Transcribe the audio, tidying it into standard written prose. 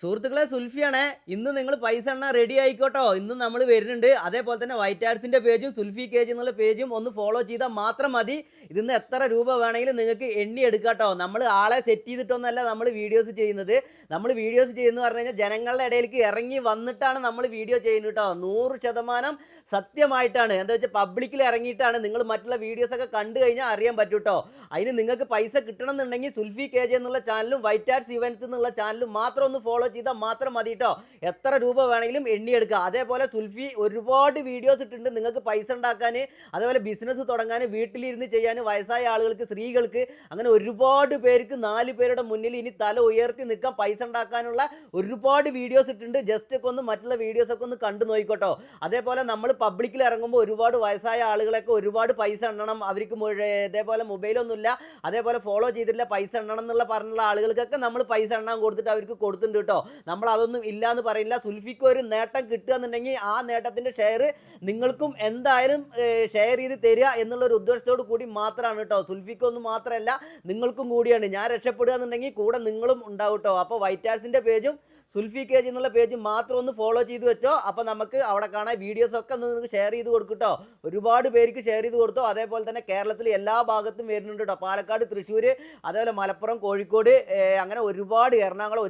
സുഹൃത്തുക്കളെ സുൽഫിയാണേ. ഇന്ന് നിങ്ങൾ പൈസ എണ്ണാൻ റെഡി ആയിക്കോട്ടോ. ഇന്ന് നമ്മൾ വരുന്നുണ്ട്. അതേപോലെ തന്നെ വൈറ്റ് ആർട്സിന്റെ പേജും സുൽഫി കേജ് എന്നുള്ള പേജും ഒന്ന് ഫോളോ ചെയ്താൽ മാത്രം മതി. ഇതിന്ന് എത്ര രൂപ വേണമെങ്കിലും നിങ്ങൾക്ക് എണ്ണി എടുക്കാട്ടോ. നമ്മൾ ആളെ സെറ്റ് ചെയ്തിട്ടൊന്നല്ല നമ്മൾ വീഡിയോസ് ചെയ്യുന്നത്. നമ്മൾ വീഡിയോസ് ചെയ്യുന്നത് പറഞ്ഞു കഴിഞ്ഞാൽ ജനങ്ങളുടെ ഇടയിലേക്ക് ഇറങ്ങി വന്നിട്ടാണ് നമ്മൾ വീഡിയോ ചെയ്യുന്നത് കേട്ടോ. 100% സത്യമായിട്ടാണ്. എന്താ വെച്ചാൽ പബ്ലിക്കിൽ ഇറങ്ങിയിട്ടാണ്. നിങ്ങൾ മറ്റുള്ള വീഡിയോസൊക്കെ കണ്ടു കഴിഞ്ഞാൽ അറിയാൻ പറ്റും കേട്ടോ. അതിന് നിങ്ങൾക്ക് പൈസ കിട്ടണം എന്നുണ്ടെങ്കിൽ സുൽഫി കേജ് എന്നുള്ള ചാനലും വൈറ്റ് ആർട്സ് ഇവൻറ്റ്സ് എന്നുള്ള ചാനലും മാത്രം ഒന്ന് ഫോളോ ചെയ്താൽ മാത്രം മതി കേട്ടോ. എത്ര രൂപ വേണമെങ്കിലും എണ്ണിയെടുക്കുക. അതേപോലെ സുൽഫി ഒരുപാട് വീഡിയോസ് ഇട്ടിട്ടുണ്ട് നിങ്ങൾക്ക് പൈസ ഉണ്ടാക്കാൻ, അതേപോലെ ബിസിനസ് തുടങ്ങാൻ, വീട്ടിലിരുന്ന് ചെയ്യാൻ, വയസ്സായ ആളുകൾക്ക്, സ്ത്രീകൾക്ക്, അങ്ങനെ ഒരുപാട് പേർക്ക് 4 പേരുടെ മുന്നിൽ ഇനി തല ഉയർത്തി നിൽക്കാൻ പൈസ ഉണ്ടാക്കാനുള്ള ഒരുപാട് വീഡിയോസ് ഇട്ടിട്ടുണ്ട്. ജസ്റ്റ് ഒക്കെ ഒന്ന് മറ്റുള്ള വീഡിയോസൊക്കെ ഒന്ന് കണ്ടു നോക്കിക്കോട്ടോ. അതേപോലെ നമ്മൾ പബ്ലിക്കിൽ ഇറങ്ങുമ്പോൾ ഒരുപാട് വയസ്സായ ആളുകളൊക്കെ ഒരുപാട് പൈസ എണ്ണണം, അവർക്ക് ഇതേപോലെ മൊബൈലൊന്നുമില്ല, അതേപോലെ ഫോളോ ചെയ്തിട്ടില്ല, പൈസ എണ്ണണം എന്നുള്ള പറഞ്ഞുള്ള ആളുകൾക്കൊക്കെ നമ്മൾ പൈസ എണ്ണാൻ കൊടുത്തിട്ട് അവർക്ക് കൊടുത്തിട്ടുണ്ട് കേട്ടോ. നമ്മൾ അതൊന്നും ഇല്ല എന്ന് പറയില്ല. സുൽഫിക്ക് ഒരു നേട്ടം കിട്ടുക എന്നുണ്ടെങ്കിൽ ആ നേട്ടത്തിന്റെ ഷെയർ നിങ്ങൾക്കും എന്തായാലും ഷെയർ ചെയ്ത് തരിക എന്നുള്ള ഒരു ഉദ്ദേശത്തോട് കൂടി മാത്രമാണ് കേട്ടോ. സുൽഫിക്കൊന്നും മാത്രമല്ല നിങ്ങൾക്കും കൂടിയാണ്. ഞാൻ രക്ഷപ്പെടുക എന്നുണ്ടെങ്കിൽ കൂടെ നിങ്ങളും ഉണ്ടാവും കേട്ടോ. അപ്പോൾ വൈറ്റ് ആർട്സിന്റെ പേജും സുൽഫി കേജ് എന്നുള്ള പേജ് മാത്രം ഒന്ന് ഫോളോ ചെയ്ത് വെച്ചോ. അപ്പോൾ നമുക്ക് അവിടെ കാണാൻ വീഡിയോസ് ഒക്കെ ഒന്ന് നിങ്ങൾക്ക് ഷെയർ ചെയ്ത് കൊടുക്കട്ടോ. ഒരുപാട് പേർക്ക് ഷെയർ ചെയ്ത് കൊടുത്തോ. അതേപോലെ തന്നെ കേരളത്തിൽ എല്ലാ ഭാഗത്തും വരുന്നുണ്ട് കേട്ടോ. പാലക്കാട്, തൃശ്ശൂർ, അതേപോലെ മലപ്പുറം, കോഴിക്കോട്, അങ്ങനെ ഒരുപാട്, എറണാകുളം